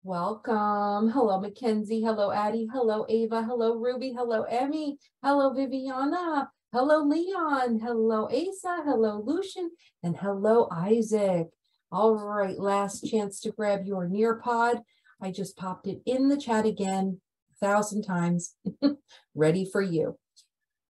Welcome. Hello, Mackenzie. Hello, Addie. Hello, Ava. Hello, Ruby. Hello, Emmy. Hello, Viviana. Hello, Leon. Hello, Asa. Hello, Lucian. And hello, Isaac. All right, last chance to grab your Nearpod. I just popped it in the chat again 1,000 times. Ready for you.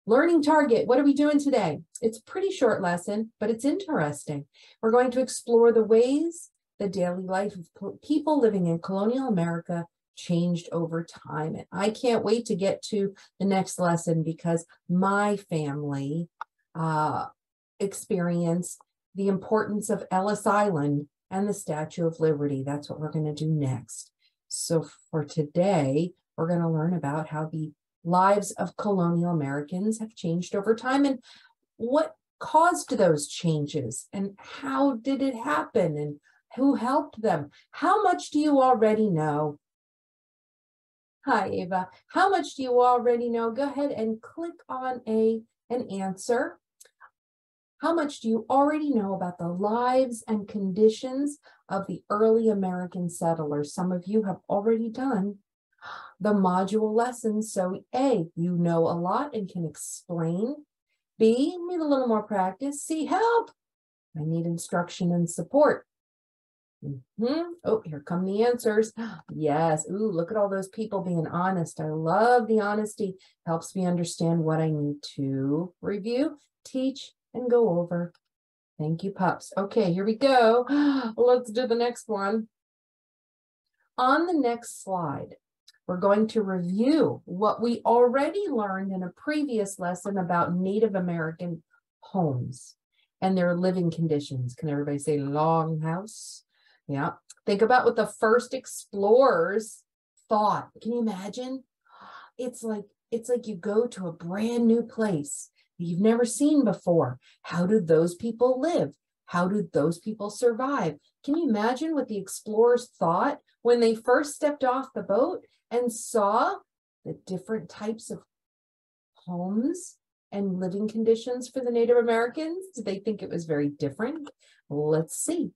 Learning target. What are we doing today? It's a pretty short lesson, but it's interesting. We're going to explore the ways the daily life of people living in colonial America changed over time. And I can't wait to get to the next lesson because my family experienced the importance of Ellis Island and the Statue of Liberty. That's what we're going to do next. So for today, we're going to learn about how the lives of colonial Americans have changed over time and what caused those changes and how did it happen and who helped them. How much do you already know? Hi, Ava. How much do you already know? Go ahead and click on an answer. How much do you already know about the lives and conditions of the early American settlers? Some of you have already done the module lessons. So A, you know a lot and can explain. B, need a little more practice. C, help. I need instruction and support. Oh, here come the answers. Yes. Ooh, look at all those people being honest. I love the honesty. Helps me understand what I need to review, teach, and go over. Thank you, pups. Okay, here we go. Let's do the next one. On the next slide, we're going to review what we already learned in a previous lesson about Native American homes and their living conditions. Can everybody say longhouse? Yeah. Think about what the first explorers thought. Can you imagine? It's like you go to a brand new place that you've never seen before. How did those people live? How did those people survive? Can you imagine what the explorers thought when they first stepped off the boat and saw the different types of homes and living conditions for the Native Americans? Did they think it was very different? Let's see.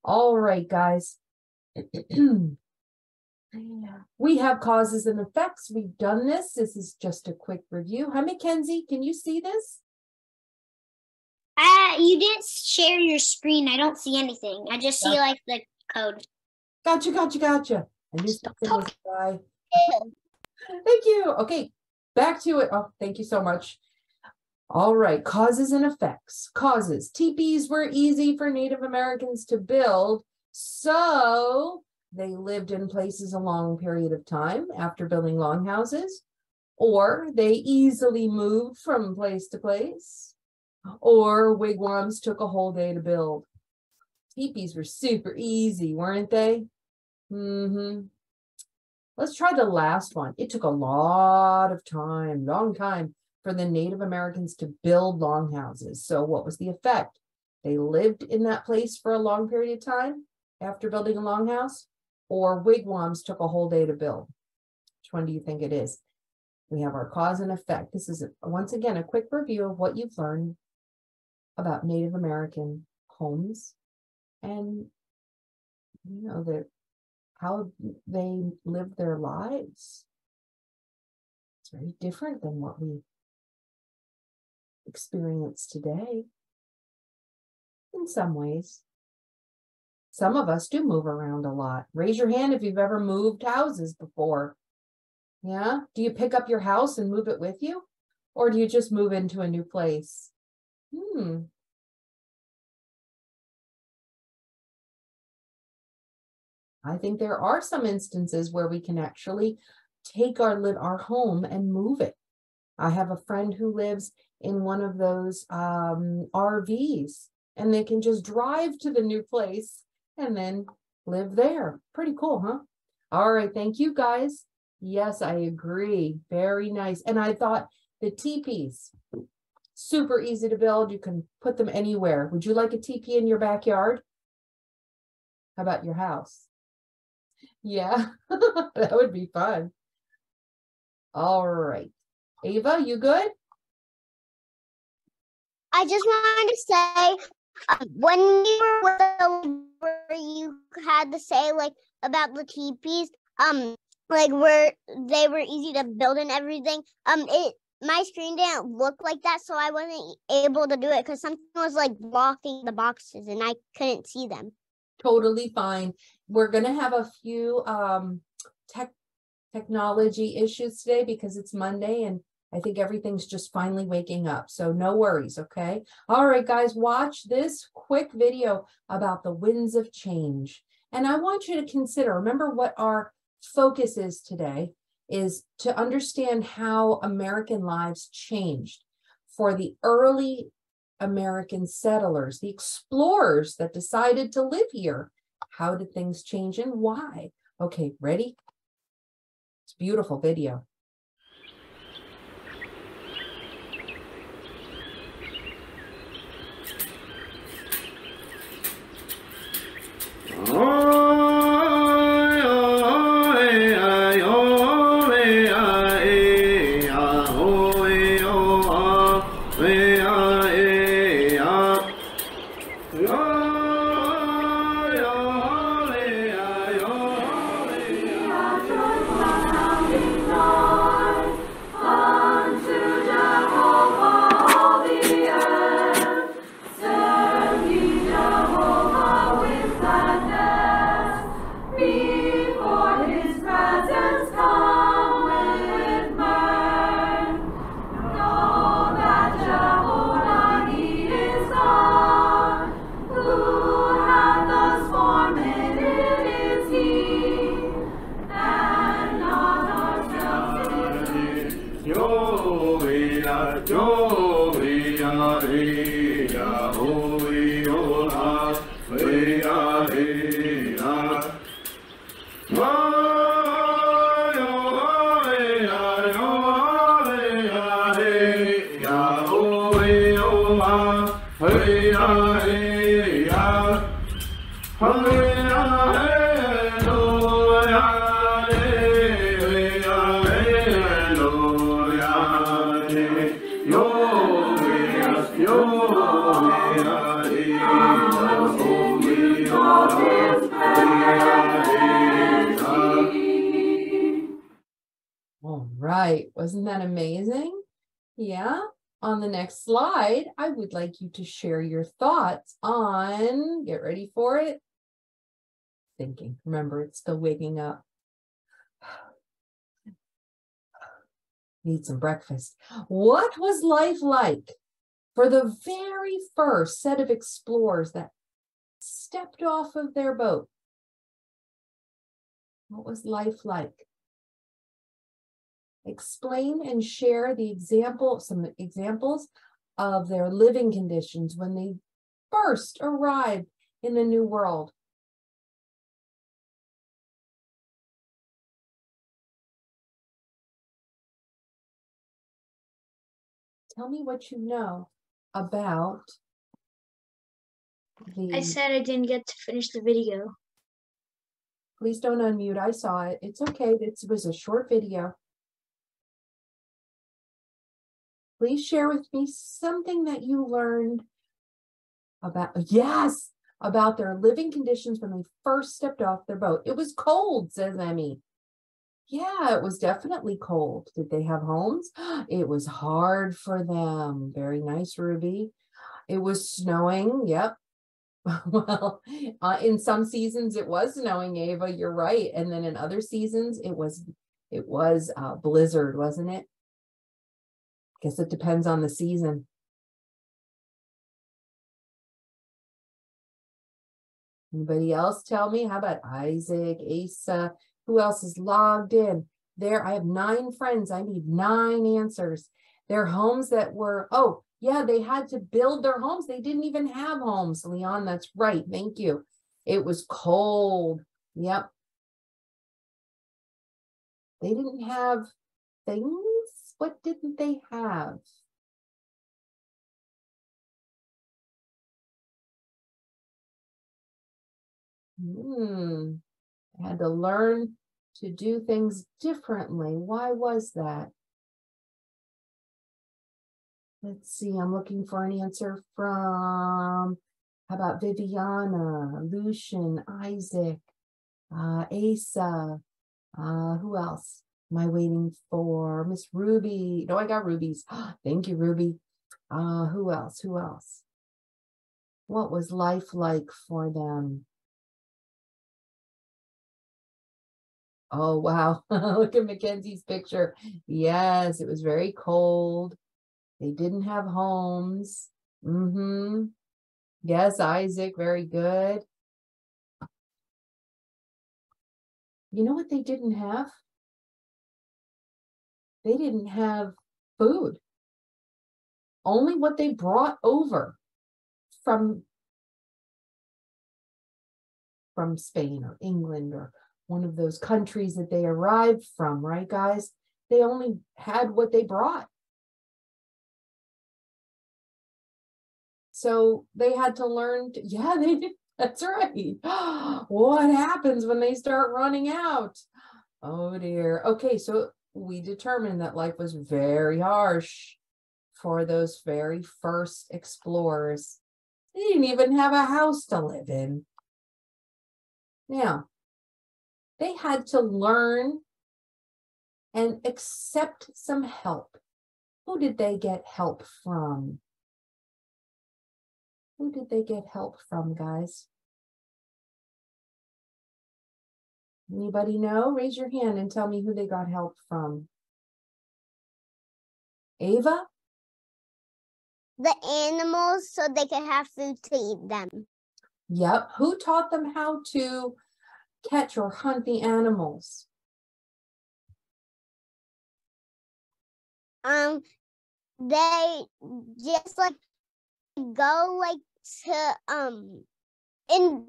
All right, guys. We have causes and effects. We've done this. This is just a quick review. Hi, Mackenzie. Can you see this? You didn't share your screen. I don't see anything. I just see like the code. Gotcha. And this guy. Thank you. Okay, back to it. Oh, thank you so much. All right, causes and effects. Causes. Teepees were easy for Native Americans to build, so they lived in places a long period of time after building longhouses, or they easily moved from place to place, or wigwams took a whole day to build. Teepees were super easy, weren't they? Let's try the last one. It took a lot of time, long time, for the Native Americans to build longhouses. So what was the effect? They lived in that place for a long period of time after building a longhouse, or wigwams took a whole day to build? Which one do you think it is? We have our cause and effect. This is, once again, a quick review of what you've learned about Native American homes and, you know, how they lived their lives. It's very different than what we experience today in some ways. Some of us do move around a lot. Raise your hand if you've ever moved houses before. Yeah? Do you pick up your house and move it with you? Or do you just move into a new place? I think there are some instances where we can actually take our home and move it. I have a friend who lives in one of those RVs, and they can just drive to the new place and then live there. Pretty cool, huh? All right, thank you, guys. Yes, I agree. Very nice. And I thought the teepees, super easy to build. You can put them anywhere. Would you like a teepee in your backyard? How about your house? Yeah, that would be fun. All right. Ava, you good? I just wanted to say, when we were with the where you had to say like about the teepees, like where they were easy to build and everything. My screen didn't look like that, so I wasn't able to do it because something was like blocking the boxes and I couldn't see them. Totally fine. We're going to have a few technology issues today because it's Monday and I think everything's just finally waking up. So no worries, okay? All right, guys, watch this quick video about the winds of change. And I want you to consider, remember what our focus is today is to understand how American lives changed for the early American settlers, the explorers that decided to live here. How did things change and why? Okay, ready? It's a beautiful video. All right, wasn't that amazing? Yeah. On the next slide, I would like you to share your thoughts on, get ready for it, thinking. Remember, it's still waking up. Need some breakfast. What was life like for the very first set of explorers that stepped off of their boat? What was life like? Explain and share some examples of their living conditions when they first arrived in the New World. Tell me what you know about I said I didn't get to finish the video. Please don't unmute. I saw it. It's okay. It was a short video. Please share with me something that you learned about, yes, about their living conditions when they first stepped off their boat. It was cold, says Emmy. Yeah, it was definitely cold. Did they have homes? It was hard for them. Very nice, Ruby. It was snowing. Yep. Well, in some seasons it was snowing, Ava. You're right. And then in other seasons it was blizzard, wasn't it? Guess it depends on the season. Anybody else tell me? How about Isaac, Asa? Who else is logged in? There, I have 9 friends. I need 9 answers. Their homes that were, oh, yeah, they had to build their homes. They didn't even have homes, Leon. That's right. Thank you. It was cold. Yep. They didn't have things. What didn't they have? I had to learn to do things differently. Why was that? Let's see. I'm looking for an answer from How about Viviana, Lucian, Isaac, Asa, who else am I waiting for? Miss Ruby. No, I got Ruby's. Thank you, Ruby. Who else? Who else? What was life like for them? Oh, wow. Look at Mackenzie's picture. Yes, it was very cold. They didn't have homes. Yes, Isaac, very good. You know what they didn't have? They didn't have food. Only what they brought over from Spain or England or one of those countries that they arrived from, right, guys? They only had what they brought. So they had to learn to, yeah, they did. That's right. What happens when they start running out? Oh dear. Okay, so we determined that life was very harsh for those very first explorers. They didn't even have a house to live in. Now, they had to learn and accept some help. Who did they get help from? Who did they get help from, guys? Anybody know? Raise your hand and tell me who they got help from. Ava? The animals, so they could have food to eat them. Yep. Who taught them how to catch or hunt the animals? They just like go like to in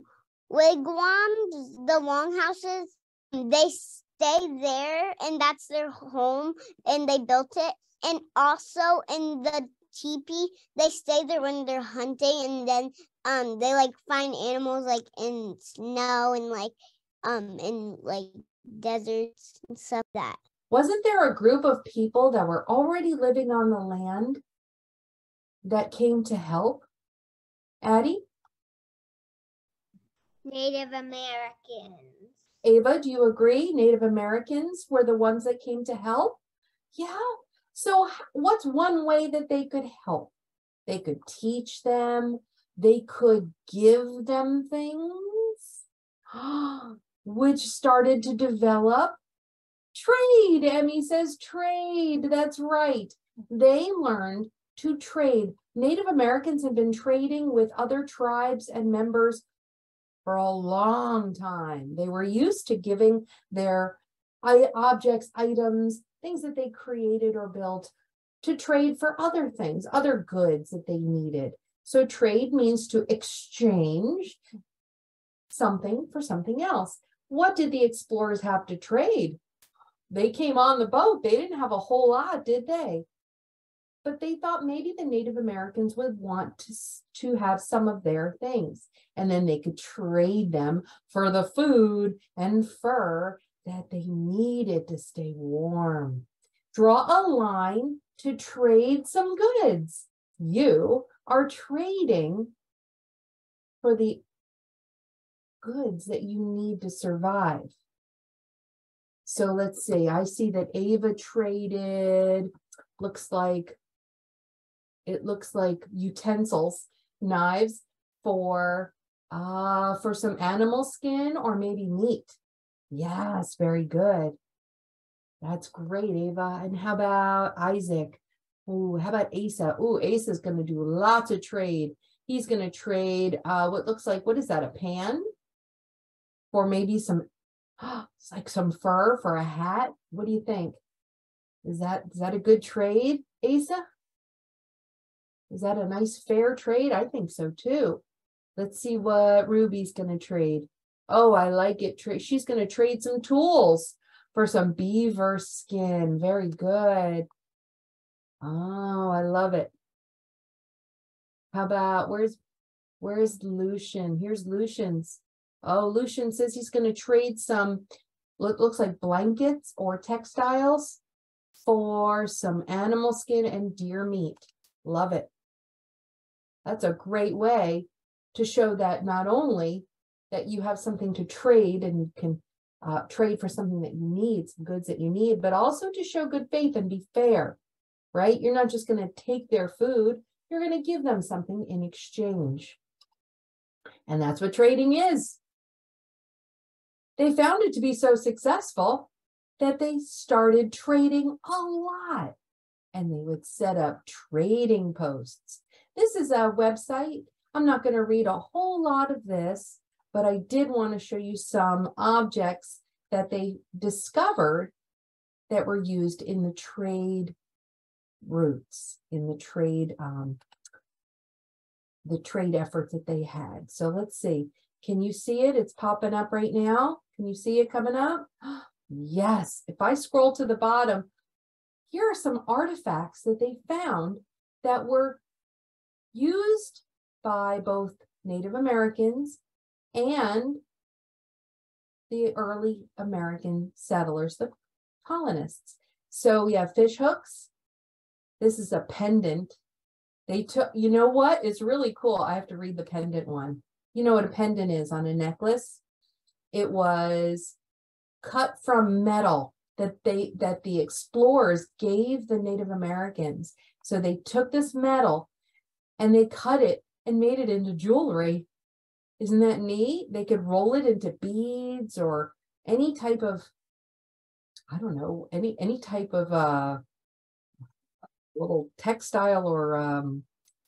wigwams, the longhouses. They stay there, and that's their home, and they built it. And also in the teepee, they stay there when they're hunting, and then they like find animals like in snow and like in like deserts and stuff like that. Wasn't there a group of people that were already living on the land that came to help? Addie? Native Americans. Ava, do you agree? Native Americans were the ones that came to help? Yeah. So what's one way that they could help? They could teach them. They could give them things, which started to develop trade. Emmy says trade. That's right. They learned to trade. Native Americans have been trading with other tribes and members for a long time. They were used to giving their objects, items, things that they created or built to trade for other things, other goods that they needed. So trade means to exchange something for something else. What did the explorers have to trade? They came on the boat. They didn't have a whole lot, did they? But they thought maybe the Native Americans would want to have some of their things, and then they could trade them for the food and fur that they needed to stay warm. Draw a line to trade some goods. You are trading for the goods that you need to survive. So let's see, I see that Ava traded, it looks like utensils, knives for some animal skin or maybe meat. Yes, very good. That's great, Ava. And how about Isaac? Ooh, how about Asa? Ooh, Asa's going to do lots of trade. He's going to trade what looks like, what is that, a pan? For maybe some, it's like some fur for a hat. What do you think? Is that a good trade, Asa? Is that a nice fair trade? I think so too. Let's see what Ruby's going to trade. Oh, I like it. She's going to trade some tools for some beaver skin. Very good. Oh, I love it. How about, where's Lucian? Here's Lucian's. Oh, Lucian says he's going to trade some, looks like blankets or textiles for some animal skin and deer meat. Love it. That's a great way to show that not only that you have something to trade and can trade for something that you need, some goods that you need, but also to show good faith and be fair, right? You're not just going to take their food, you're going to give them something in exchange. And that's what trading is. They found it to be so successful that they started trading a lot. And they would set up trading posts. This is a website. I'm not going to read a whole lot of this, but I did want to show you some objects that they discovered that were used in the trade routes, in the trade efforts that they had. So let's see. Can you see it? It's popping up right now. Can you see it coming up? Yes. If I scroll to the bottom, here are some artifacts that they found that were used by both Native Americans and the early American settlers, the colonists. So we have fish hooks. This is a pendant. They took, you know what? It's really cool. I have to read the pendant one. You know what a pendant is on a necklace? It was cut from metal that the explorers gave the Native Americans. So they took this metal and they cut it and made it into jewelry. Isn't that neat? They could roll it into beads or any type of, I don't know, any type of little textile or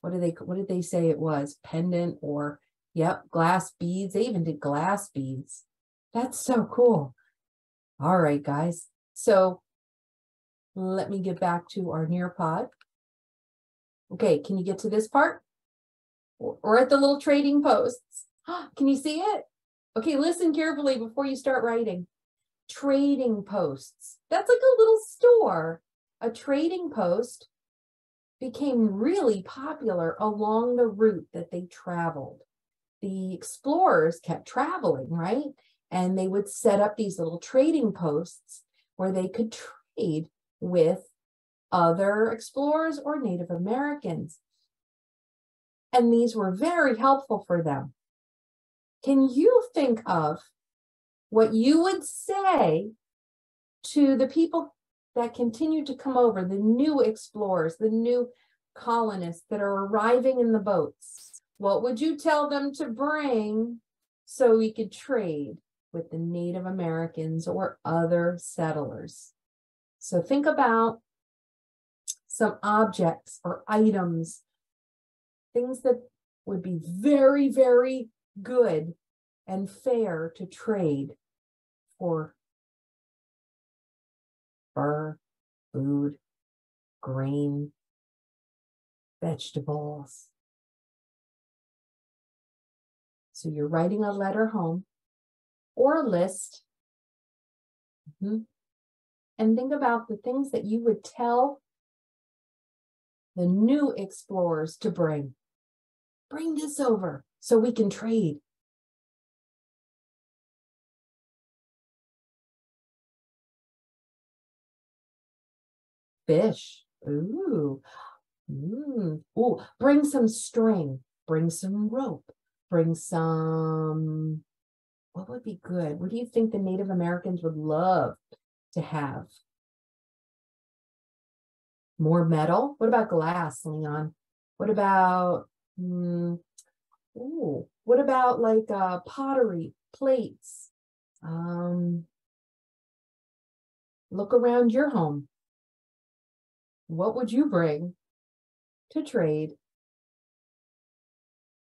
what did they say it was? Pendant or, yep, glass beads. They even did glass beads. That's so cool. All right, guys. So let me get back to our Nearpod. Okay, can you get to this part? Or at the little trading posts. Can you see it? Okay, listen carefully before you start writing. Trading posts. That's like a little store. A trading post became really popular along the route that they traveled. The explorers kept traveling, right? And they would set up these little trading posts where they could trade with other explorers or Native Americans. And these were very helpful for them. Can you think of what you would say to the people that continue to come over, the new explorers, the new colonists that are arriving in the boats? What would you tell them to bring so we could trade with the Native Americans or other settlers? So think about some objects or items, things that would be very, very good and fair to trade for fur, food, grain, vegetables. So you're writing a letter home or a list. And think about the things that you would tell the new explorers to bring. Bring this over so we can trade. Fish. Ooh. Ooh. Bring some string. Bring some rope. Bring some, what would be good? What do you think the Native Americans would love to have? More metal? What about glass, Leon? What about, what about like pottery, plates? Look around your home. What would you bring to trade?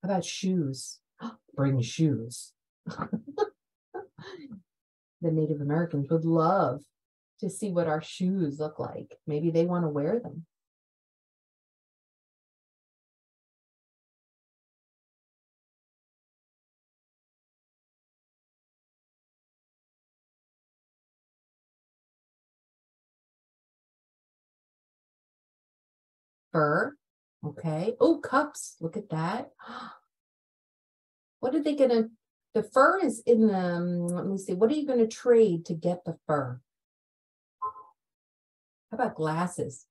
How about shoes? Bring shoes. The Native Americans would love to see what our shoes look like. Maybe they want to wear them. Fur. Okay. Oh, cups. Look at that. What are they gonna, the fur is in the, let me see, what are you gonna trade to get the fur? How about glasses?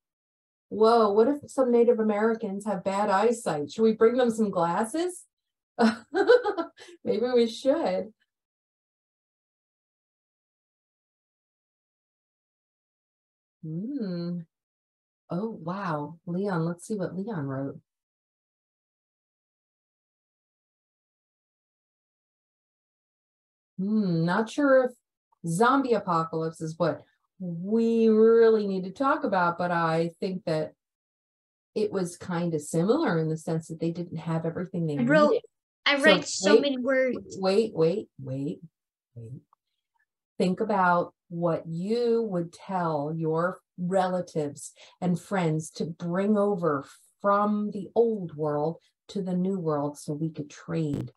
Whoa, what if some Native Americans have bad eyesight? Should we bring them some glasses? Maybe we should. Oh, wow. Leon, let's see what Leon wrote. Not sure if zombie apocalypse is what we really need to talk about, but I think that it was kind of similar in the sense that they didn't have everything they needed. I write so many words. Wait. Think about what you would tell your relatives and friends to bring over from the old world to the new world so we could trade.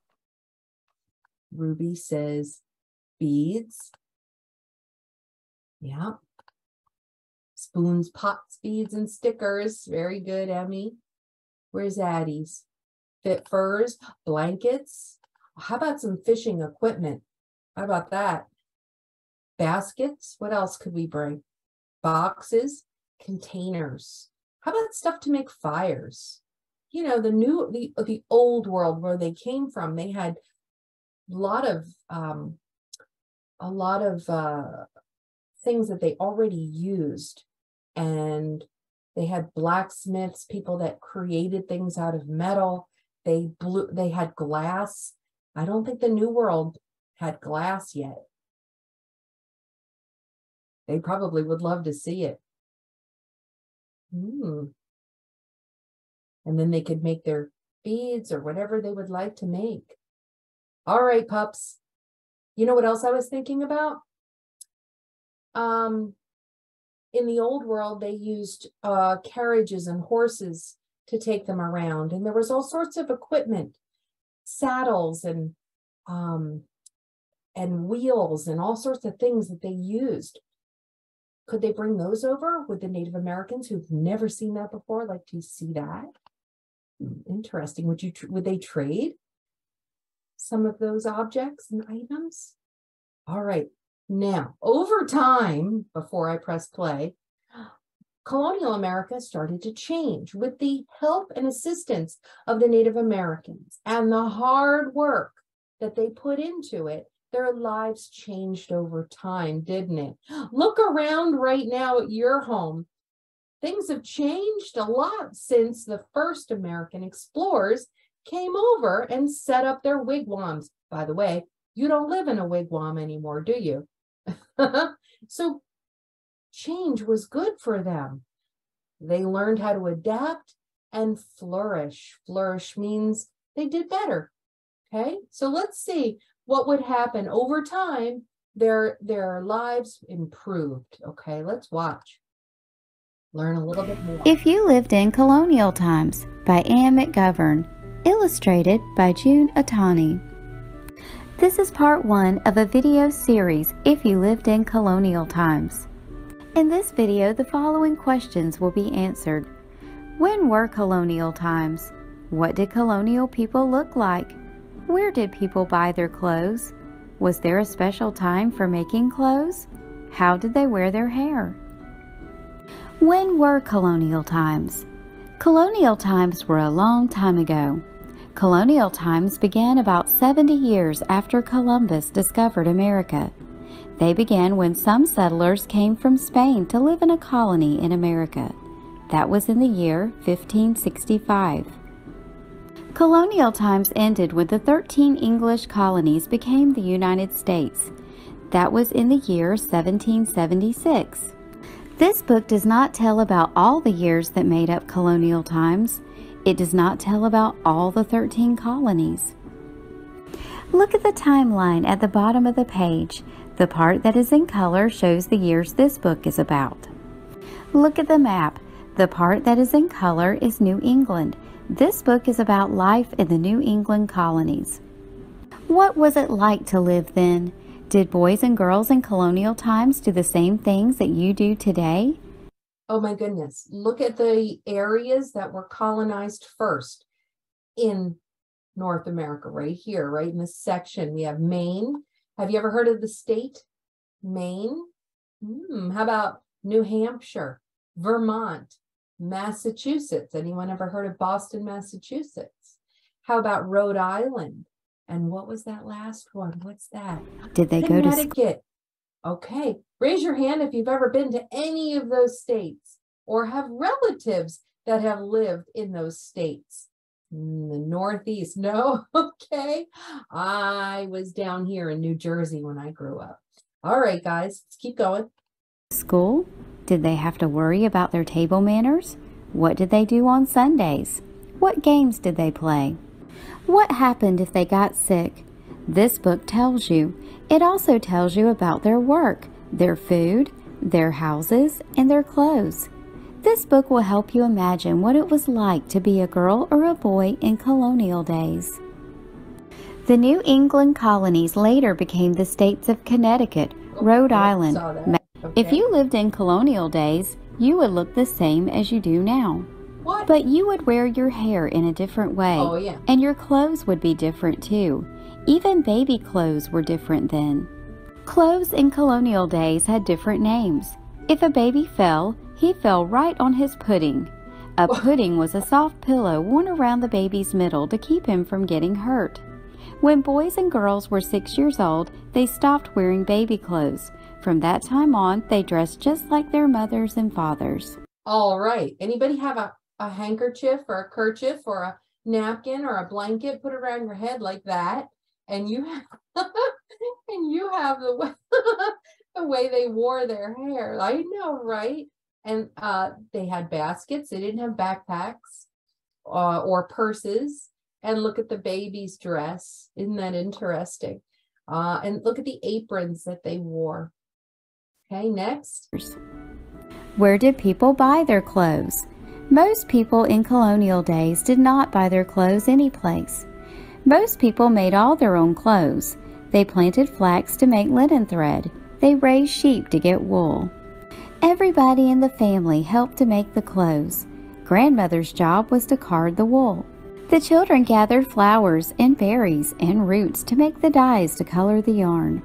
Ruby says beads. Yeah. Spoons, pots, beads, and stickers. Very good, Emmy. Where's Addie's? Fit furs, blankets. How about some fishing equipment? How about that? Baskets. What else could we bring? Boxes, containers. How about stuff to make fires? You know, the old world where they came from, they had a lot of things that they already used, and they had blacksmiths, people that created things out of metal. They had glass. I don't think the New World had glass yet. They probably would love to see it. And then they could make their beads or whatever they would like to make. All right, pups. You know what else I was thinking about? In the old world, they used carriages and horses to take them around. And there was all sorts of equipment, saddles and wheels and all sorts of things that they used. Could they bring those over? Would the Native Americans who've never seen that before like to see that? Interesting. Would they trade some of those objects and items? All right. Now, over time, before I press play, colonial America started to change with the help and assistance of the Native Americans and the hard work that they put into it. Their lives changed over time, didn't it? Look around right now at your home. Things have changed a lot since the first American explorers came over and set up their wigwams. By the way, you don't live in a wigwam anymore, do you? So change was good for them. They learned how to adapt and flourish. Flourish means they did better. Okay, so let's see what would happen over time. Their lives improved. Okay, let's watch. Learn a little bit more. If You Lived in Colonial Times by Anne McGovern, illustrated by June Atani. This is part 1 of a video series, If You Lived in Colonial Times. In this video, the following questions will be answered. When were colonial times? What did colonial people look like? Where did people buy their clothes? Was there a special time for making clothes? How did they wear their hair? When were colonial times? Colonial times were a long time ago. Colonial times began about 70 years after Columbus discovered America. They began when some settlers came from Spain to live in a colony in America. That was in the year 1565. Colonial times ended when the 13 English colonies became the United States. That was in the year 1776. This book does not tell about all the years that made up colonial times. It does not tell about all the 13 colonies. Look at the timeline at the bottom of the page. The part that is in color shows the years this book is about. Look at the map. The part that is in color is New England. This book is about life in the New England colonies. What was it like to live then? Did boys and girls in colonial times do the same things that you do today? Oh my goodness. Look at the areas that were colonized first in North America, right here, right in this section. We have Maine. Have you ever heard of the state? Maine? How about New Hampshire, Vermont, Massachusetts? Anyone ever heard of Boston, Massachusetts? How about Rhode Island? And what was that last one? What's that? Did they go to school? Connecticut. Okay. Raise your hand if you've ever been to any of those states or have relatives that have lived in those states. In the Northeast. No? Okay. I was down here in New Jersey when I grew up. All right, guys, let's keep going. School? Did they have to worry about their table manners? What did they do on Sundays? What games did they play? What happened if they got sick? This book tells you. It also tells you about their work, their food, their houses, and their clothes. This book will help you imagine what it was like to be a girl or a boy in colonial days. The New England colonies later became the states of Connecticut, Rhode Island. If you lived in colonial days, you would look the same as you do now. What? But you would wear your hair in a different way. Oh, yeah. And your clothes would be different too. Even baby clothes were different then. Clothes in colonial days had different names. If a baby fell, he fell right on his pudding. A pudding was a soft pillow worn around the baby's middle to keep him from getting hurt. When boys and girls were 6 years old, they stopped wearing baby clothes. From that time on, they dressed just like their mothers and fathers. All right. Anybody have a handkerchief or a kerchief or a napkin or a blanket? Put it around your head like that. And you have, and you have the way, the way they wore their hair. I know, right? And they had baskets. They didn't have backpacks or purses. And look at the baby's dress. Isn't that interesting? And look at the aprons that they wore. Okay, next. Where did people buy their clothes? Most people in colonial days did not buy their clothes anyplace. Most people made all their own clothes. They planted flax to make linen thread. They raised sheep to get wool. Everybody in the family helped to make the clothes. Grandmother's job was to card the wool. The children gathered flowers and berries and roots to make the dyes to color the yarn.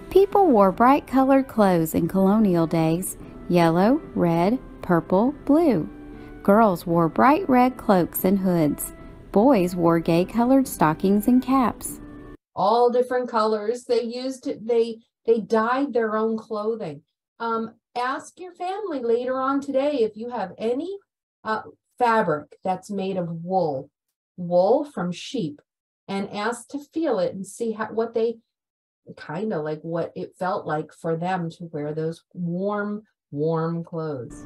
People wore bright colored clothes in colonial days: yellow, red, purple, blue. Girls wore bright red cloaks and hoods. Boys wore gay colored stockings and caps. All different colors. They dyed their own clothing. Ask your family later on today if you have any fabric that's made of wool from sheep, and ask to feel it and see what they kind of like, what it felt like for them to wear those warm clothes.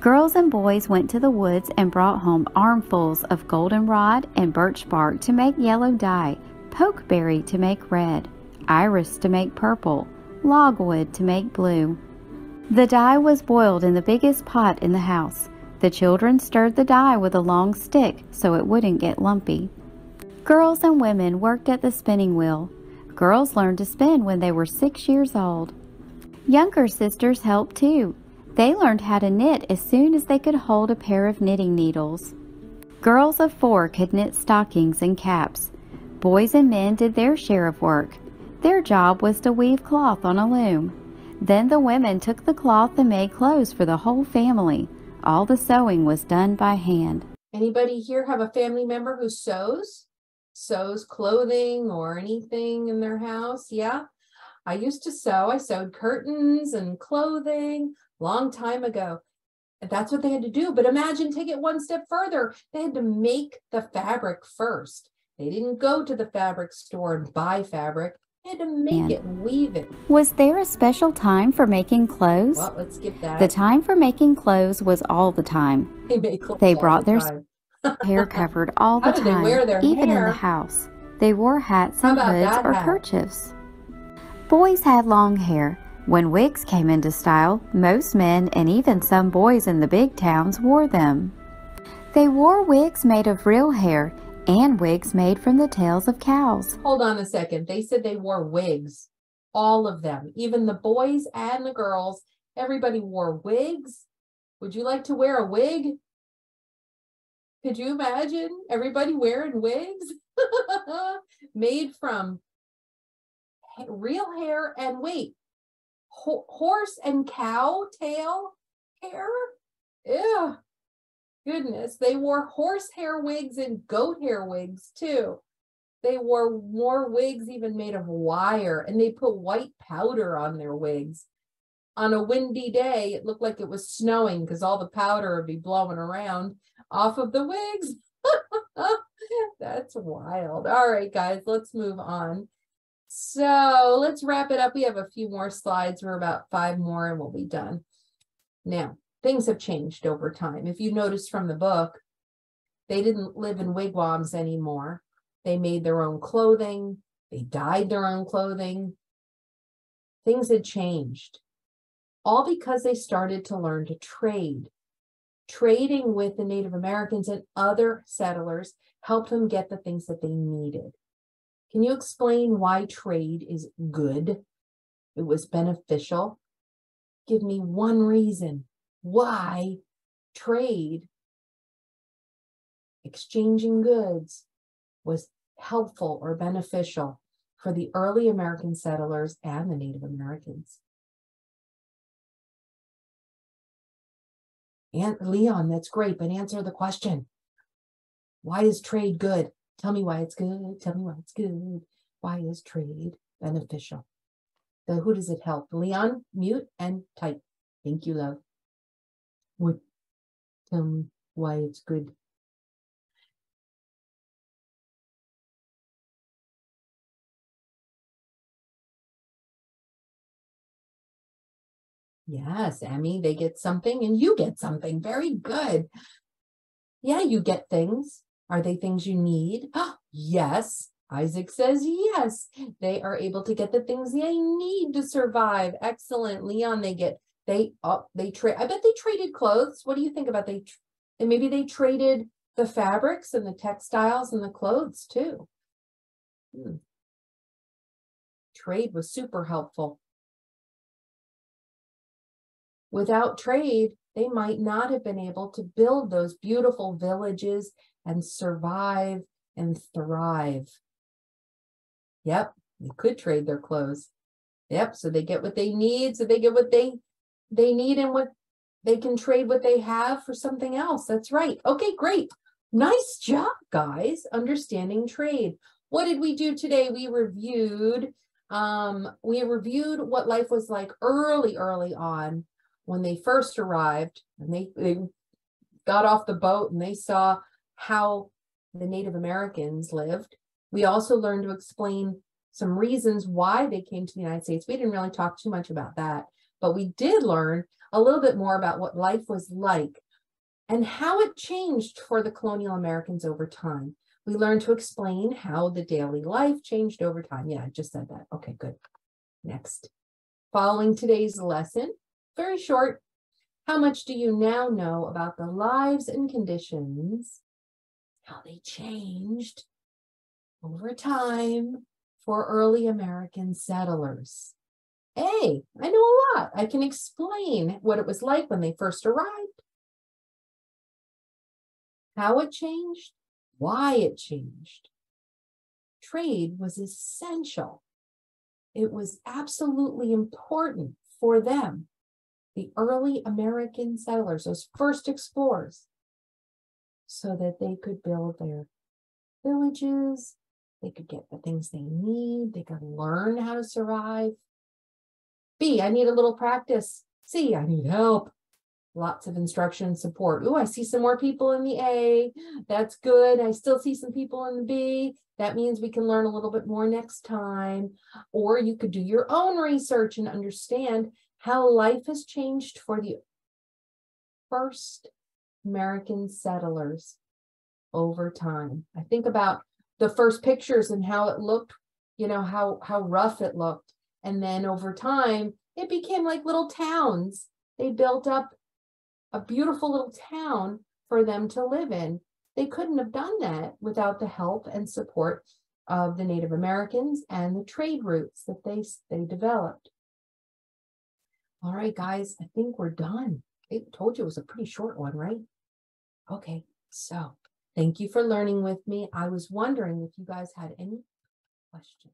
Girls and boys went to the woods and brought home armfuls of goldenrod and birch bark to make yellow dye, pokeberry to make red, iris to make purple, logwood to make blue. The dye was boiled in the biggest pot in the house. The children stirred the dye with a long stick so it wouldn't get lumpy. Girls and women worked at the spinning wheel. Girls learned to spin when they were 6 years old. Younger sisters helped too. They learned how to knit as soon as they could hold a pair of knitting needles. Girls of 4 could knit stockings and caps. Boys and men did their share of work. Their job was to weave cloth on a loom. Then the women took the cloth and made clothes for the whole family. All the sewing was done by hand. Anybody here have a family member who sews clothing or anything in their house? Yeah, I used to sew. I sewed curtains and clothing long time ago. That's what they had to do. But imagine, take it one step further. They had to make the fabric first. They didn't go to the fabric store and buy fabric. They had to make it and weave it. Was there a special time for making clothes? Well, let's skip that. The time for making clothes was all the time. They brought their hair covered all the time, they wear their even hair? in the house. They wore hats and How about hoods that or hat? kerchiefs. Boys had long hair. When wigs came into style, most men and even some boys in the big towns wore them. They wore wigs made of real hair and wigs made from the tails of cows. Hold on a second. They said they wore wigs. All of them, even the boys and the girls, everybody wore wigs. Would you like to wear a wig? Could you imagine everybody wearing wigs? Made from real hair and wait, horse and cow tail hair? Ew. goodness. They wore horsehair wigs and goat hair wigs too. They wore more wigs even made of wire, and they put white powder on their wigs. On a windy day, it looked like it was snowing because all the powder would be blowing around off of the wigs. That's wild. All right, guys, let's move on. So let's wrap it up. We have a few more slides. We're about 5 more and we'll be done. Now, things have changed over time. If you notice from the book, they didn't live in wigwams anymore. They made their own clothing. They dyed their own clothing. Things had changed. All because they started to learn to trade. Trading with the Native Americans and other settlers helped them get the things that they needed. Can you explain why trade is good? It was beneficial. Give me one reason why trade, exchanging goods, was helpful or beneficial for the early American settlers and the Native Americans. And Leon, that's great, but answer the question. Why is trade good? Tell me why it's good. Tell me why it's good. Why is trade beneficial? Who does it help? Leon, mute and type. Thank you, love. What? Tell me why it's good. Yes, Emmy, they get something and you get something. Very good. Yeah, you get things. Are they things you need? Yes. Isaac says yes. They are able to get the things they need to survive. Excellent. Leon, they trade. I bet they traded clothes. What do you think about and maybe they traded the fabrics and the textiles and the clothes too. Trade was super helpful. Without trade, they might not have been able to build those beautiful villages and survive and thrive. Yep, they could trade their clothes. Yep, so they get what they need, so they get what they need, and what they can trade what they have for something else. That's right. Okay, great. Nice job, guys, understanding trade. What did we do today? We reviewed what life was like early on when they first arrived, and they got off the boat and they saw how the Native Americans lived. We also learned to explain some reasons why they came to the United States. We didn't really talk too much about that, but we did learn a little bit more about what life was like and how it changed for the colonial Americans over time. We learned to explain how the daily life changed over time. Yeah, I just said that. Okay, good. Next. Following today's lesson, very short. How much do you now know about the lives and conditions, how they changed over time for early American settlers? Hey, I know a lot. I can explain what it was like when they first arrived, how it changed, why it changed. Trade was essential. It was absolutely important for them, the early American settlers, those first explorers, so that they could build their villages, they could get the things they need, they could learn how to survive. B, I need a little practice. C, I need help. Lots of instruction and support. Ooh, I see some more people in the A. That's good. I still see some people in the B. That means we can learn a little bit more next time. Or you could do your own research and understand how life has changed for the first American settlers over time. I think about the first pictures and how it looked, you know, how rough it looked. And then over time, it became like little towns. They built up a beautiful little town for them to live in. They couldn't have done that without the help and support of the Native Americans and the trade routes that they developed. All right, guys, I think we're done. I told you it was a pretty short one, right? Okay, so thank you for learning with me. I was wondering if you guys had any questions.